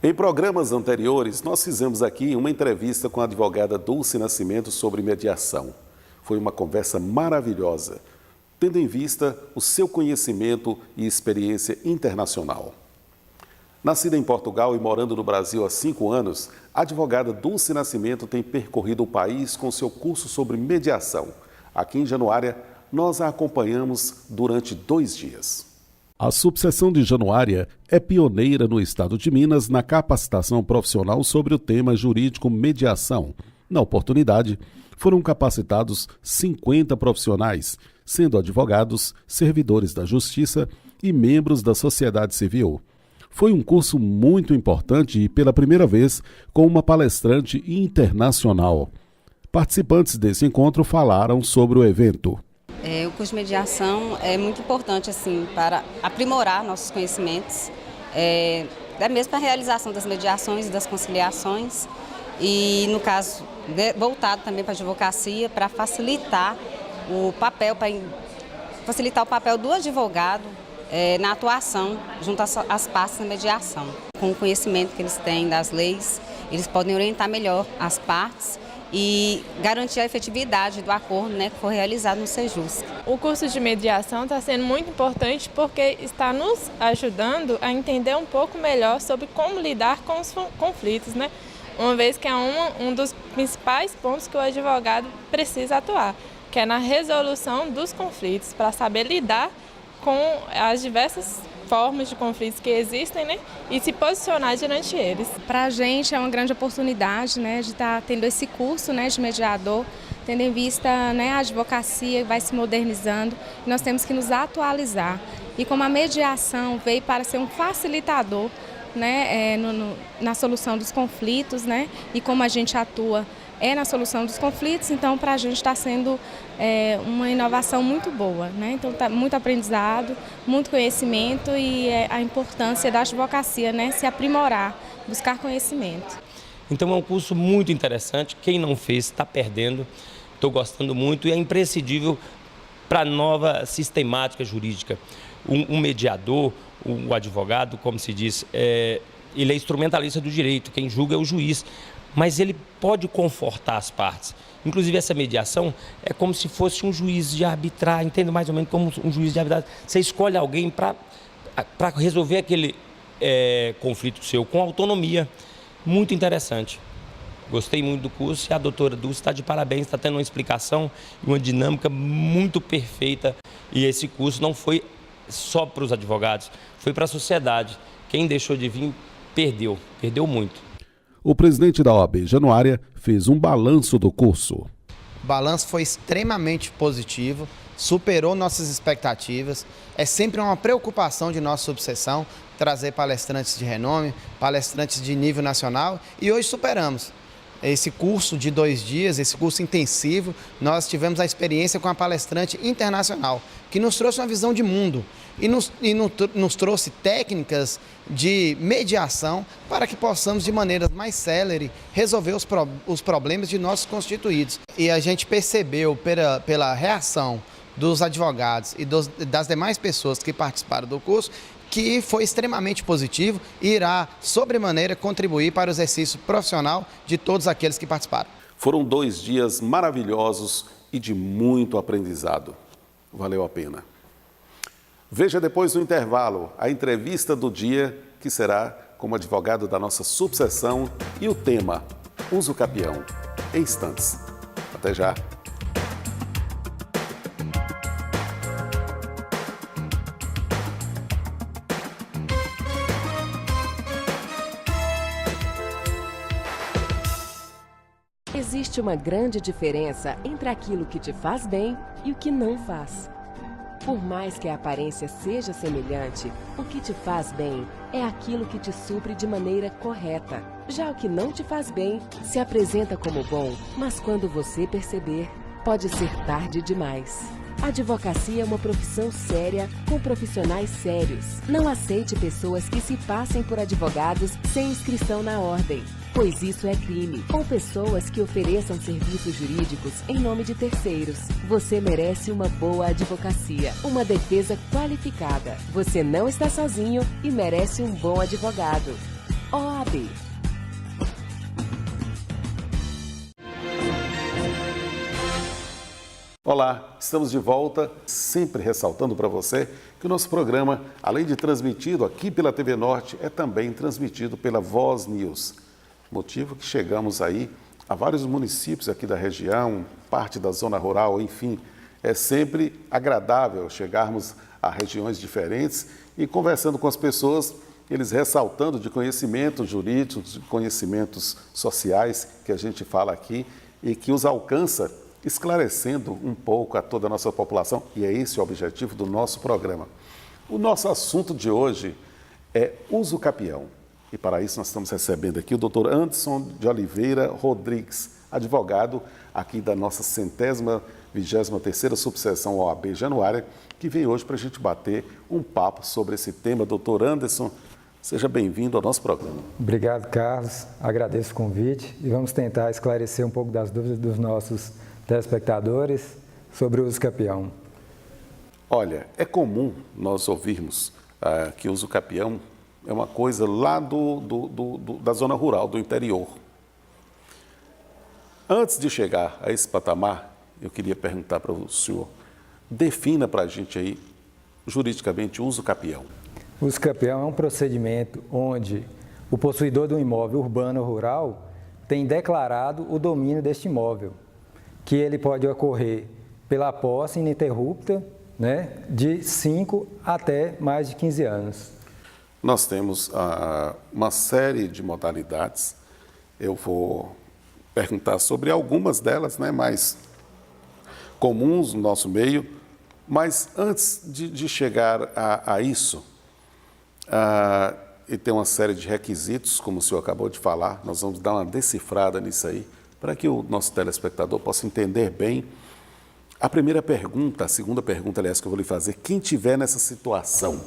Em programas anteriores, nós fizemos aqui uma entrevista com a advogada Dulce Nascimento sobre mediação. Foi uma conversa maravilhosa, tendo em vista o seu conhecimento e experiência internacional. Nascida em Portugal e morando no Brasil há 5 anos, a advogada Dulce Nascimento tem percorrido o país com seu curso sobre mediação. Aqui em Januária, nós a acompanhamos durante 2 dias. A subseção de Januária é pioneira no estado de Minas na capacitação profissional sobre o tema jurídico mediação. Na oportunidade, foram capacitados 50 profissionais, sendo advogados, servidores da Justiça e membros da sociedade civil. Foi um curso muito importante e, pela primeira vez, com uma palestrante internacional. Participantes desse encontro falaram sobre o evento. O curso de mediação é muito importante assim, para aprimorar nossos conhecimentos, até mesmo para a realização das mediações e das conciliações e, no caso, voltado também para a advocacia, para facilitar o papel do advogado na atuação junto às partes da mediação. Com o conhecimento que eles têm das leis, eles podem orientar melhor as partes e garantir a efetividade do acordo que for realizado no Sejusc. O curso de mediação está sendo muito importante porque está nos ajudando a entender um pouco melhor sobre como lidar com os conflitos, uma vez que é um dos principais pontos que o advogado precisa atuar, que é na resolução dos conflitos, para saber lidar com as diversas formas de conflitos que existem, e se posicionar diante deles. Para a gente é uma grande oportunidade, de estar tendo esse curso, de mediador, tendo em vista, a advocacia vai se modernizando, e nós temos que nos atualizar. E como a mediação veio para ser um facilitador, na solução dos conflitos, e como a gente atua na solução dos conflitos, então para a gente está sendo uma inovação muito boa, Então está muito aprendizado, muito conhecimento e a importância da advocacia, se aprimorar, buscar conhecimento. Então é um curso muito interessante, quem não fez está perdendo, estou gostando muito e é imprescindível para a nova sistemática jurídica. Um mediador, o advogado, como se diz, ele é instrumentalista do direito, quem julga é o juiz, mas ele pode confortar as partes. Inclusive essa mediação é como se fosse um juiz de arbitrar, entendo mais ou menos como um juiz de arbitrar. Você escolhe alguém para resolver aquele conflito seu com autonomia. Muito interessante. Gostei muito do curso e a doutora Dulce está de parabéns, está tendo uma explicação e uma dinâmica muito perfeita. E esse curso não foi só para os advogados, foi para a sociedade. Quem deixou de vir perdeu muito. O presidente da OAB Januária fez um balanço do curso. O balanço foi extremamente positivo, superou nossas expectativas. É sempre uma preocupação de nossa subseção trazer palestrantes de renome, palestrantes de nível nacional e hoje superamos. Esse curso de 2 dias, esse curso intensivo, nós tivemos a experiência com a palestrante internacional, que nos trouxe uma visão de mundo e nos trouxe técnicas de mediação para que possamos, de maneira mais célere, resolver os problemas de nossos constituídos. E a gente percebeu pela reação dos advogados e das demais pessoas que participaram do curso, que foi extremamente positivo e irá, sobremaneira, contribuir para o exercício profissional de todos aqueles que participaram. Foram 2 dias maravilhosos e de muito aprendizado. Valeu a pena. Veja depois do intervalo a entrevista do dia, que será como advogado da nossa subseção, e o tema Uso Capião, em instantes. Até já. Existe uma grande diferença entre aquilo que te faz bem e o que não faz. Por mais que a aparência seja semelhante, o que te faz bem é aquilo que te supre de maneira correta. Já o que não te faz bem se apresenta como bom, mas quando você perceber, pode ser tarde demais. A advocacia é uma profissão séria, com profissionais sérios. Não aceite pessoas que se passem por advogados sem inscrição na ordem, pois isso é crime. Ou pessoas que ofereçam serviços jurídicos em nome de terceiros. Você merece uma boa advocacia, uma defesa qualificada. Você não está sozinho e merece um bom advogado. OAB. Olá, estamos de volta, sempre ressaltando para você que o nosso programa, além de transmitido aqui pela TV Norte, é também transmitido pela Voz News. Motivo que chegamos aí a vários municípios aqui da região, parte da zona rural, enfim. É sempre agradável chegarmos a regiões diferentes e conversando com as pessoas, eles ressaltando de conhecimentos jurídicos, de conhecimentos sociais que a gente fala aqui e que os alcança, esclarecendo um pouco a toda a nossa população, e é esse o objetivo do nosso programa. O nosso assunto de hoje é uso capião. E para isso nós estamos recebendo aqui o Dr. Anderson de Oliveira Rodrigues, advogado aqui da nossa 123ª subseção OAB Januária, que veio hoje para a gente bater um papo sobre esse tema. Dr. Anderson, seja bem-vindo ao nosso programa. Obrigado, Carlos. Agradeço o convite e vamos tentar esclarecer um pouco das dúvidas dos nossos telespectadores sobre o uso capião. Olha, é comum nós ouvirmos que o uso capião é uma coisa lá da zona rural, do interior. Antes de chegar a esse patamar, eu queria perguntar para o senhor, defina para a gente aí, juridicamente, o uso capião. O uso capião é um procedimento onde o possuidor de um imóvel urbano ou rural tem declarado o domínio deste imóvel, que ele pode ocorrer pela posse ininterrupta, né, de 5 até mais de 15 anos. Nós temos uma série de modalidades. Eu vou perguntar sobre algumas delas, né, mais comuns no nosso meio. Mas antes de chegar a isso, e tem uma série de requisitos, como o senhor acabou de falar, nós vamos dar uma decifrada nisso aí, para que o nosso telespectador possa entender bem. A primeira pergunta, a segunda pergunta, aliás, que eu vou lhe fazer, quem tiver nessa situação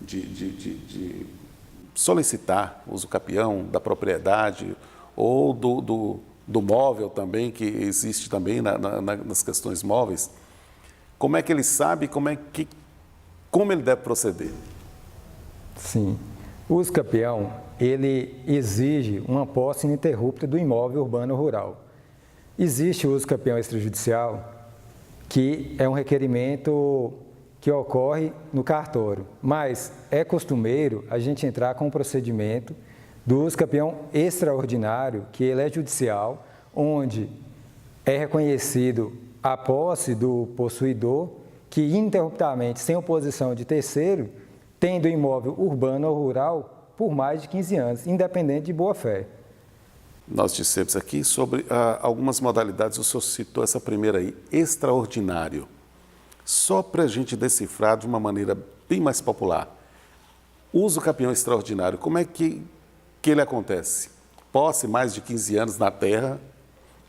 de solicitar uso capião da propriedade ou do móvel também, que existe também nas questões móveis, como é que ele sabe, como ele deve proceder? Sim. O uso capião, ele exige uma posse ininterrupta do imóvel urbano ou rural. Existe o uso capião extrajudicial, que é um requerimento que ocorre no cartório, mas é costumeiro a gente entrar com um procedimento do uso capião extraordinário, que ele é judicial, onde é reconhecido a posse do possuidor, que ininterruptamente, sem oposição de terceiro, tem do imóvel urbano ou rural por mais de 15 anos, independente de boa-fé. Nós dissemos aqui sobre algumas modalidades, o senhor citou essa primeira aí, extraordinário. Só para a gente decifrar de uma maneira bem mais popular. Uso capião extraordinário, como é que ele acontece? Posse mais de 15 anos na terra,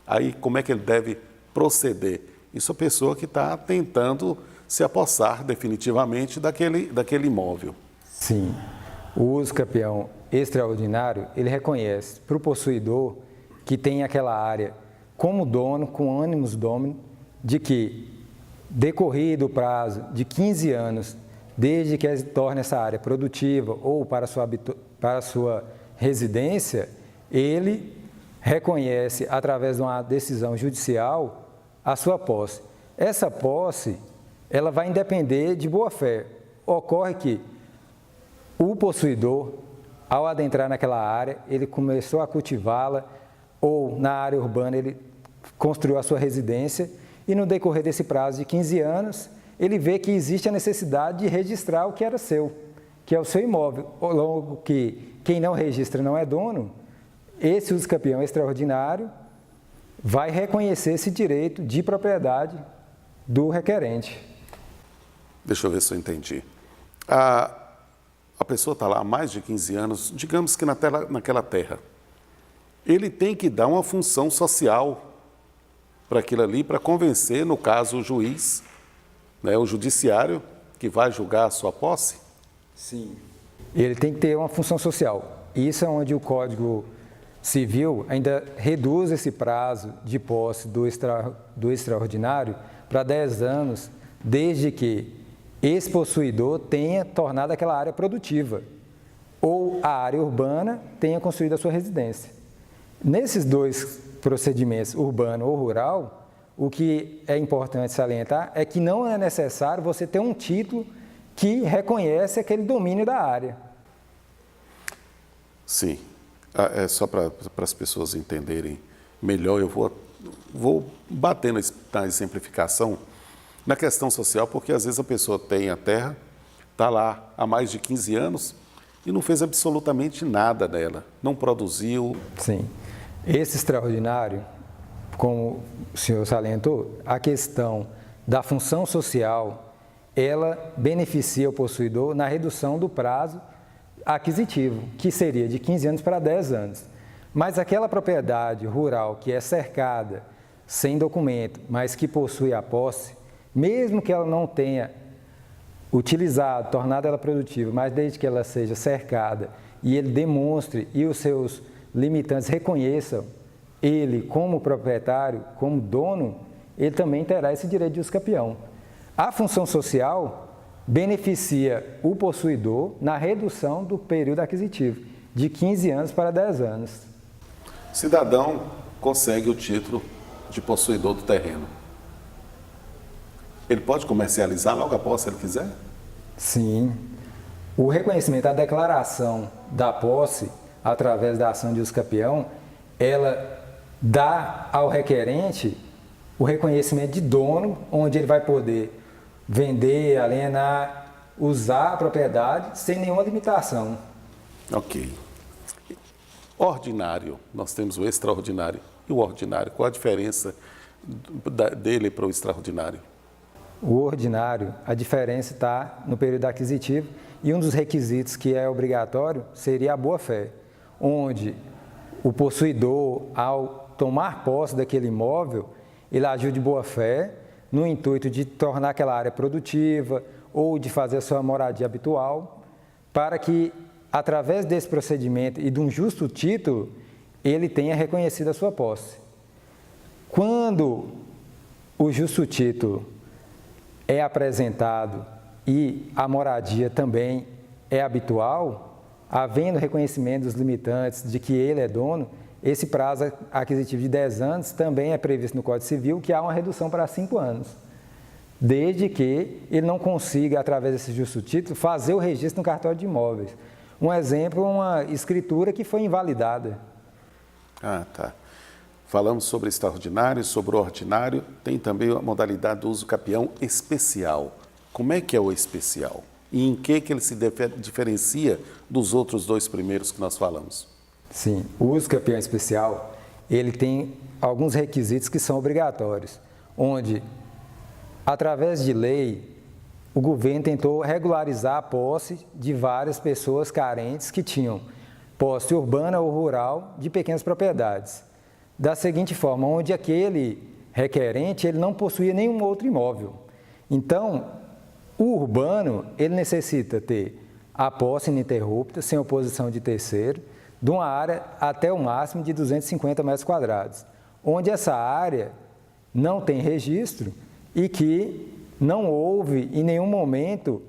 aí como é que ele deve proceder? Isso é a pessoa que está tentando se apossar definitivamente daquele imóvel. Sim. O uso capião extraordinário, ele reconhece para o possuidor que tem aquela área como dono, com ânimos domini, de que, decorrido o prazo de 15 anos, desde que se torne essa área produtiva ou para a sua residência, ele reconhece, através de uma decisão judicial, a sua posse. Essa posse, ela vai independer de boa-fé. Ocorre que o possuidor, ao adentrar naquela área, ele começou a cultivá-la, ou na área urbana ele construiu a sua residência, e no decorrer desse prazo de 15 anos, ele vê que existe a necessidade de registrar o que era seu, que é o seu imóvel. Logo que quem não registra não é dono, esse uso capião extraordinário vai reconhecer esse direito de propriedade do requerente. Deixa eu ver se eu entendi. A pessoa está lá há mais de 15 anos, digamos que naquela terra. Ele tem que dar uma função social para aquilo ali, para convencer, no caso, o juiz, né, o judiciário, que vai julgar a sua posse? Sim. Ele tem que ter uma função social. Isso é onde o Código Civil ainda reduz esse prazo de posse do extraordinário para 10 anos, desde que esse possuidor tenha tornado aquela área produtiva. ou a área urbana tenha construído a sua residência. Nesses dois procedimentos, urbano ou rural, o que é importante salientar é que não é necessário você ter um título que reconhece aquele domínio da área. Sim, é só para as pessoas entenderem melhor, eu vou bater na exemplificação na questão social, porque às vezes a pessoa tem a terra, está lá há mais de 15 anos e não fez absolutamente nada dela, não produziu. Sim, esse extraordinário, como o senhor salientou, a questão da função social, ela beneficia o possuidor na redução do prazo aquisitivo, que seria de 15 anos para 10 anos. Mas aquela propriedade rural que é cercada, sem documento, mas que possui a posse, mesmo que ela não tenha utilizado, tornado ela produtiva, mas desde que ela seja cercada e ele demonstre e os seus limitantes reconheçam ele como proprietário, como dono, ele também terá esse direito de uso capião. A função social beneficia o possuidor na redução do período aquisitivo, de 15 anos para 10 anos. Cidadão consegue o título de possuidor do terreno. Ele pode comercializar logo após, se ele quiser? Sim. O reconhecimento, a declaração da posse, através da ação de uso capião, ela dá ao requerente o reconhecimento de dono, onde ele vai poder vender, alienar, usar a propriedade sem nenhuma limitação. Ok. Ordinário, nós temos o extraordinário e o ordinário. Qual a diferença dele para o extraordinário? O ordinário, a diferença está no período aquisitivo e um dos requisitos que é obrigatório seria a boa-fé, onde o possuidor, ao tomar posse daquele imóvel, ele agiu de boa-fé no intuito de tornar aquela área produtiva ou de fazer a sua moradia habitual, para que, através desse procedimento e de um justo título, ele tenha reconhecido a sua posse. Quando o justo título é apresentado e a moradia também é habitual, havendo reconhecimento dos limitantes de que ele é dono, esse prazo aquisitivo de 10 anos também é previsto no Código Civil, que há uma redução para 5 anos, desde que ele não consiga, através desse justo título, fazer o registro no cartório de imóveis. Um exemplo, uma escritura que foi invalidada. Ah, tá. Falamos sobre extraordinário, sobre o ordinário, tem também a modalidade do uso capião especial. Como é que é o especial? E em que ele se diferencia dos outros dois primeiros que nós falamos? Sim, o uso capião especial, ele tem alguns requisitos que são obrigatórios, onde, através de lei, o governo tentou regularizar a posse de várias pessoas carentes que tinham posse urbana ou rural de pequenas propriedades. Da seguinte forma, onde aquele requerente ele não possuía nenhum outro imóvel. Então, o urbano, ele necessita ter a posse ininterrupta, sem oposição de terceiro, de uma área até o máximo de 250 metros quadrados, onde essa área não tem registro e que não houve em nenhum momento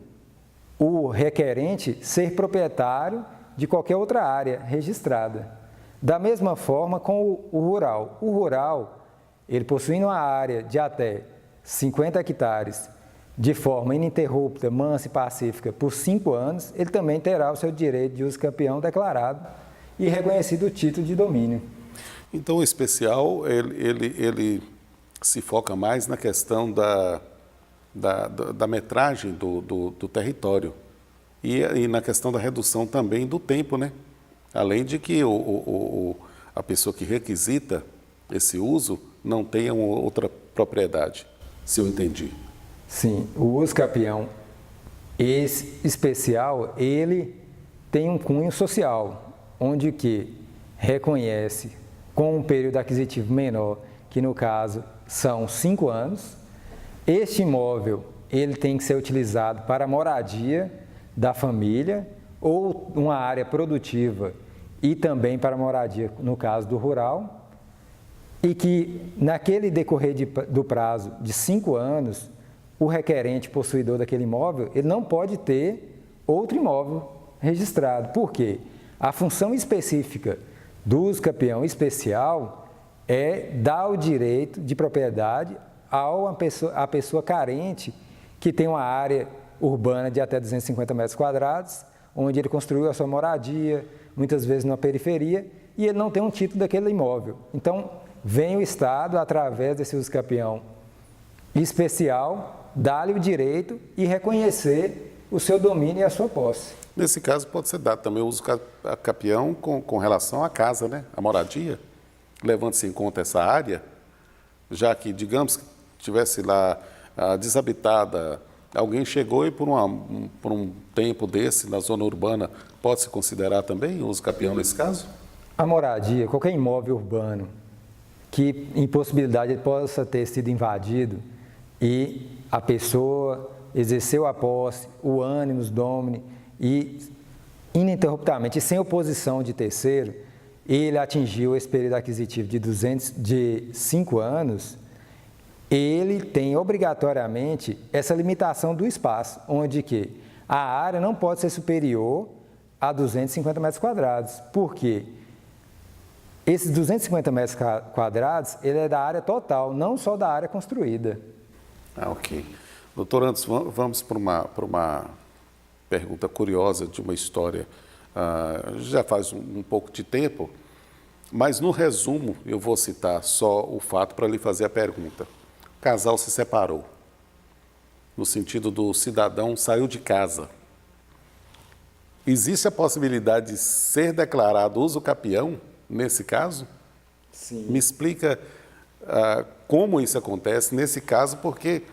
o requerente ser proprietário de qualquer outra área registrada. Da mesma forma com o rural. O rural, ele possuindo uma área de até 50 hectares, de forma ininterrupta, mansa e pacífica, por 5 anos, ele também terá o seu direito de uso capião declarado e reconhecido o título de domínio. Então, o especial, ele se foca mais na questão da metragem do território e na questão da redução também do tempo, né? Além de que a pessoa que requisita esse uso não tenha outra propriedade, se eu entendi. Sim, o uso capião esse especial, ele tem um cunho social, onde que reconhece com um período aquisitivo menor, que no caso são 5 anos, este imóvel ele tem que ser utilizado para moradia da família ou uma área produtiva e também para moradia, no caso do rural, e que naquele decorrer do prazo de 5 anos, o requerente possuidor daquele imóvel, ele não pode ter outro imóvel registrado. Por quê? A função específica do uso capião especial é dar o direito de propriedade à pessoa carente que tem uma área urbana de até 250 metros quadrados, onde ele construiu a sua moradia, muitas vezes na periferia, e ele não tem um título daquele imóvel. Então, vem o Estado, através desse uso capião especial, dar-lhe o direito e reconhecer o seu domínio e a sua posse. Nesse caso, pode ser dado também o uso capião com relação à casa, né? A moradia, levando-se em conta essa área, já que, digamos, que tivesse lá desabitada, alguém chegou e por um tempo desse, na zona urbana, pode-se considerar também o uso capião nesse caso? A moradia, qualquer imóvel urbano que, em possibilidade, ele possa ter sido invadido e a pessoa exerceu a posse, o animus domini e, ininterruptamente, sem oposição de terceiro, ele atingiu esse período aquisitivo de 5 anos, ele tem obrigatoriamente essa limitação do espaço, onde que a área não pode ser superior a 250 metros quadrados. Por quê? Esses 250 metros quadrados, ele é da área total, não só da área construída. Ok. Doutor, antes, vamos para uma pergunta curiosa de uma história, já faz um pouco de tempo, mas no resumo eu vou citar só o fato para lhe fazer a pergunta. O casal se separou, no sentido do cidadão saiu de casa. Existe a possibilidade de ser declarado uso capião nesse caso? Sim. Me explica como isso acontece nesse caso, porque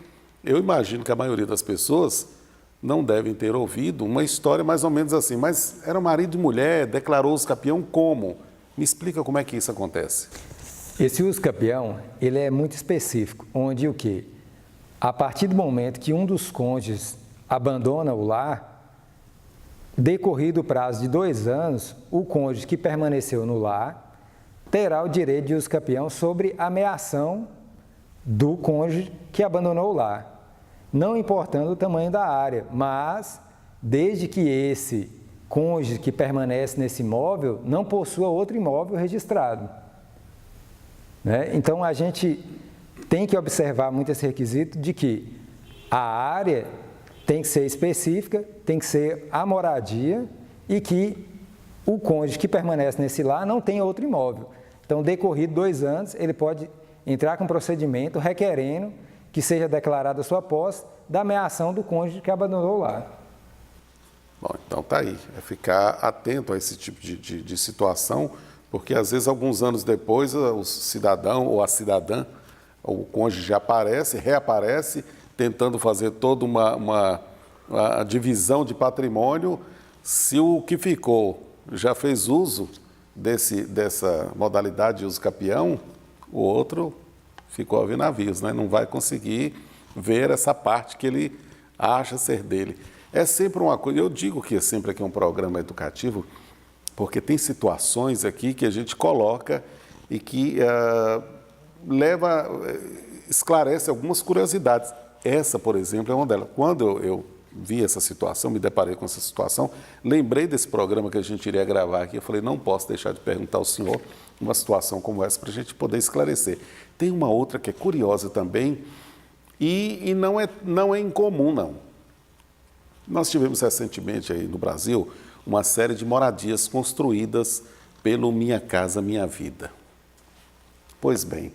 eu imagino que a maioria das pessoas não devem ter ouvido uma história mais ou menos assim, mas era marido e mulher, declarou uso capião como? Me explica como é que isso acontece. Esse uso capião, ele é muito específico, onde o quê? A partir do momento que um dos cônjuges abandona o lar, decorrido o prazo de 2 anos, o cônjuge que permaneceu no lar terá o direito de uso capião sobre a meação do cônjuge que abandonou o lar, não importando o tamanho da área, mas desde que esse cônjuge que permanece nesse imóvel não possua outro imóvel registrado. Né? Então, a gente tem que observar muito esse requisito de que a área tem que ser específica, tem que ser a moradia e que o cônjuge que permanece nesse lar não tem outro imóvel. Então, decorrido 2 anos, ele pode entrar com procedimento requerendo que seja declarada a sua posse da meação do cônjuge que abandonou o lar. Bom, então tá aí, é ficar atento a esse tipo de situação, porque às vezes alguns anos depois o cidadão ou a cidadã, o cônjuge já reaparece, tentando fazer toda uma divisão de patrimônio. Se o que ficou já fez uso dessa modalidade de uso capião, o outro ficou a navios, né? Não vai conseguir ver essa parte que ele acha ser dele. É sempre uma coisa, eu digo que sempre aqui é um programa educativo, porque tem situações aqui que a gente coloca e que esclarece algumas curiosidades. Essa, por exemplo, é uma delas. Quando eu vi essa situação, me deparei com essa situação, lembrei desse programa que a gente iria gravar aqui, eu falei, não posso deixar de perguntar ao senhor uma situação como essa para a gente poder esclarecer. Tem uma outra que é curiosa também e não é incomum, não. Nós tivemos recentemente aí no Brasil uma série de moradias construídas pelo Minha Casa Minha Vida. Pois bem,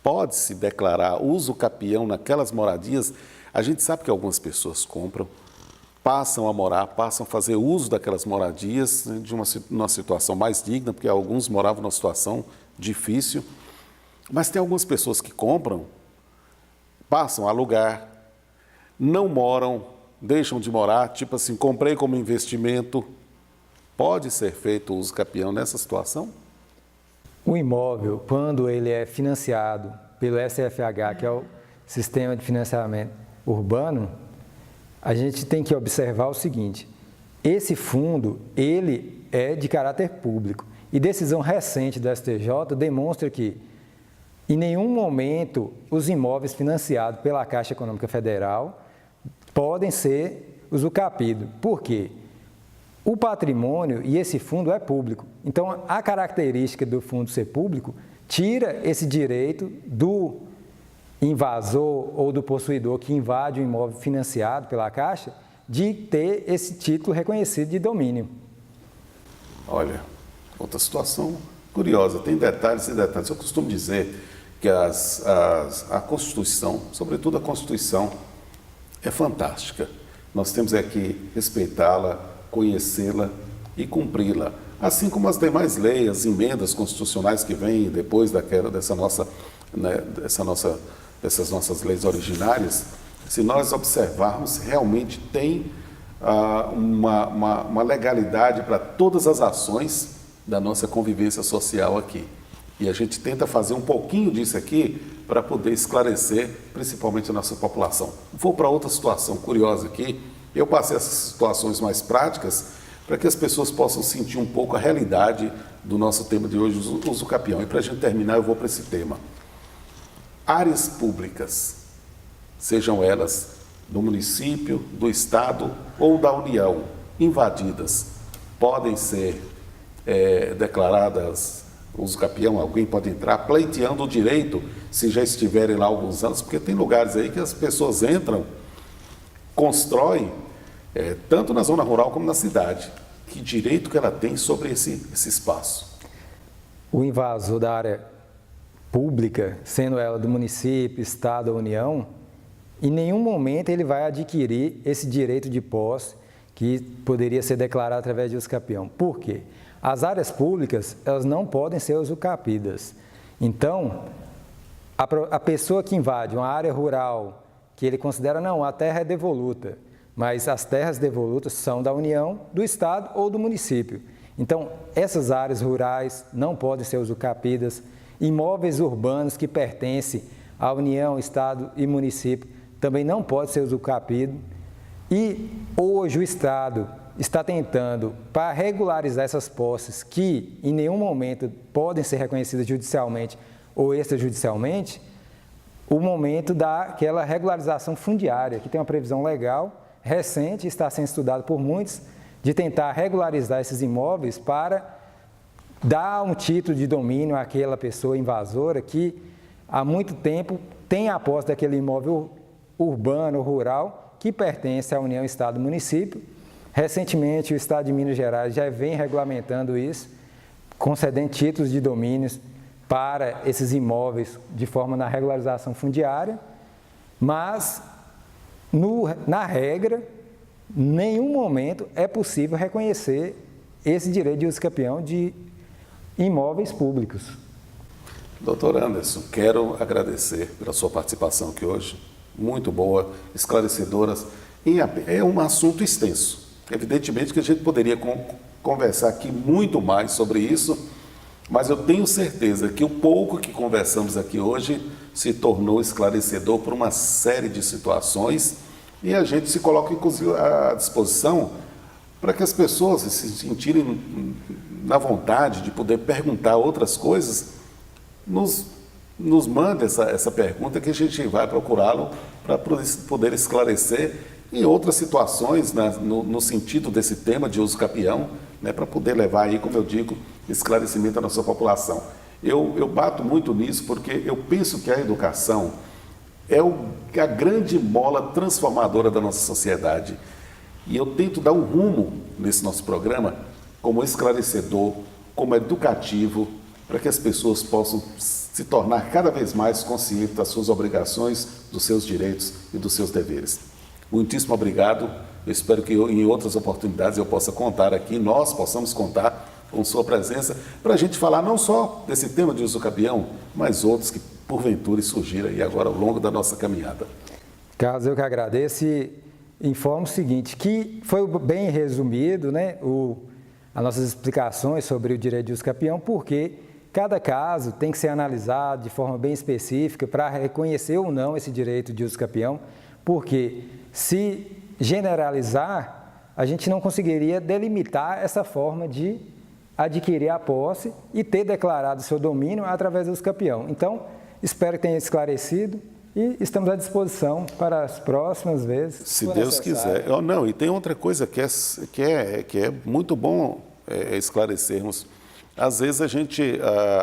pode-se declarar uso capião naquelas moradias. A gente sabe que algumas pessoas compram, passam a morar, passam a fazer uso daquelas moradias, né, de uma situação mais digna, porque alguns moravam numa situação difícil. Mas tem algumas pessoas que compram, passam a alugar, não moram, deixam de morar, tipo assim, comprei como investimento. Pode ser feito uso capião nessa situação? O imóvel, quando ele é financiado pelo SFH, que é o Sistema de Financiamento Urbano, a gente tem que observar o seguinte: esse fundo, ele é de caráter público e decisão recente do STJ demonstra que em nenhum momento os imóveis financiados pela Caixa Econômica Federal podem ser usucapidos. Por quê? o patrimônio e esse fundo é público. Então, a característica do fundo ser público tira esse direito do invasor ou do possuidor que invade o imóvel financiado pela Caixa de ter esse título reconhecido de domínio. Olha, outra situação curiosa, tem detalhes e detalhes. Eu costumo dizer que a Constituição, sobretudo a Constituição, é fantástica. Nós temos que respeitá-la, conhecê-la e cumpri-la. Assim como as demais leis, as emendas constitucionais que vêm depois dessas nossas leis originárias, se nós observarmos, realmente tem uma legalidade para todas as ações da nossa convivência social aqui. E a gente tenta fazer um pouquinho disso aqui para poder esclarecer, principalmente a nossa população. Vou para outra situação curiosa aqui. Eu passei essas situações mais práticas para que as pessoas possam sentir um pouco a realidade do nosso tema de hoje, o usucapião. E para a gente terminar, eu vou para esse tema. Áreas públicas, sejam elas do município, do estado ou da União, invadidas, podem ser declaradas usucapião. Alguém pode entrar pleiteando o direito, se já estiverem lá há alguns anos, porque tem lugares aí que as pessoas entram, constroem, tanto na zona rural como na cidade. Que direito que ela tem sobre esse espaço? O invasor da área pública, sendo ela do município, estado ou União, em nenhum momento ele vai adquirir esse direito de posse que poderia ser declarado através de usucapião. Por quê? As áreas públicas, elas não podem ser usucapidas. Então, a pessoa que invade uma área rural, que ele considera, não, a terra é devoluta, mas as terras devolutas são da União, do Estado ou do município. Então, essas áreas rurais não podem ser usucapidas. Imóveis urbanos que pertencem à União, Estado e município também não podem ser usucapidos. E hoje o Estado está tentando, para regularizar essas posses que em nenhum momento podem ser reconhecidas judicialmente ou extrajudicialmente, o momento daquela regularização fundiária, que tem uma previsão legal recente, está sendo estudado por muitos, de tentar regularizar esses imóveis para dar um título de domínio àquela pessoa invasora que há muito tempo tem a posse daquele imóvel urbano ou rural que pertence à União, Estado e Município. Recentemente, o Estado de Minas Gerais já vem regulamentando isso, concedendo títulos de domínios para esses imóveis de forma na regularização fundiária, mas, na regra, em nenhum momento é possível reconhecer esse direito de usucapião de imóveis públicos. Doutor Anderson, quero agradecer pela sua participação aqui hoje, muito boa, esclarecedora. É um assunto extenso. Evidentemente que a gente poderia conversar aqui muito mais sobre isso, mas eu tenho certeza que o pouco que conversamos aqui hoje se tornou esclarecedor por uma série de situações e a gente se coloca, inclusive, à disposição para que as pessoas se sentirem na vontade de poder perguntar outras coisas, nos mande essa pergunta que a gente vai procurá-lo para poder esclarecer em outras situações, no sentido desse tema de usucapião, para poder levar aí, como eu digo, esclarecimento à nossa população. Eu bato muito nisso porque eu penso que a educação é a grande mola transformadora da nossa sociedade. E eu tento dar um rumo nesse nosso programa como esclarecedor, como educativo, para que as pessoas possam se tornar cada vez mais conscientes das suas obrigações, dos seus direitos e dos seus deveres. Muitíssimo obrigado. Eu espero que em outras oportunidades eu possa contar aqui, nós possamos contar com sua presença, para a gente falar não só desse tema de usucapião, mas outros que porventura surgiram aí agora ao longo da nossa caminhada. Carlos, eu que agradeço e informo o seguinte, que foi bem resumido, as nossas explicações sobre o direito de usucapião, porque cada caso tem que ser analisado de forma bem específica para reconhecer ou não esse direito de usucapião, porque se generalizar, a gente não conseguiria delimitar essa forma de adquirir a posse e ter declarado seu domínio através do usucapião. Então, espero que tenha esclarecido. e estamos à disposição para as próximas vezes. Se Deus quiser. Não, e tem outra coisa que é muito bom esclarecermos. Às vezes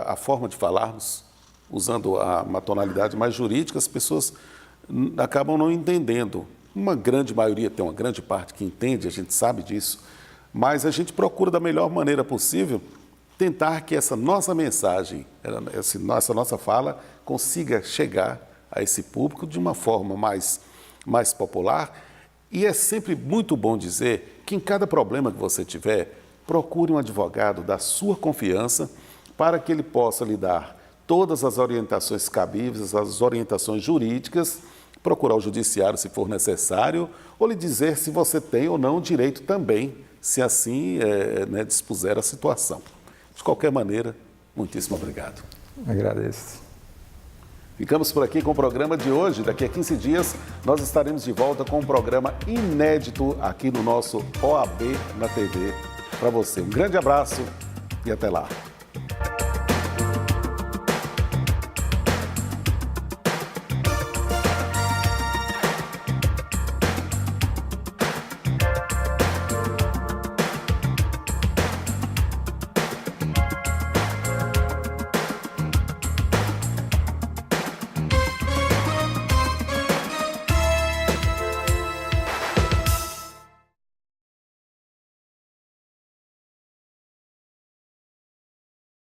a forma de falarmos, usando uma tonalidade mais jurídica, as pessoas acabam não entendendo. Uma grande maioria, tem uma grande parte que entende, a gente sabe disso, mas a gente procura da melhor maneira possível tentar que essa nossa mensagem, essa nossa fala, consiga chegar a esse público de uma forma mais popular. E é sempre muito bom dizer que em cada problema que você tiver, procure um advogado da sua confiança para que ele possa lhe dar todas as orientações cabíveis, as orientações jurídicas, procurar o judiciário se for necessário, ou lhe dizer se você tem ou não direito também, se assim dispuser a situação. De qualquer maneira, muitíssimo obrigado. Agradeço. Ficamos por aqui com o programa de hoje. Daqui a 15 dias, nós estaremos de volta com um programa inédito aqui no nosso OAB na TV para você. Um grande abraço e até lá.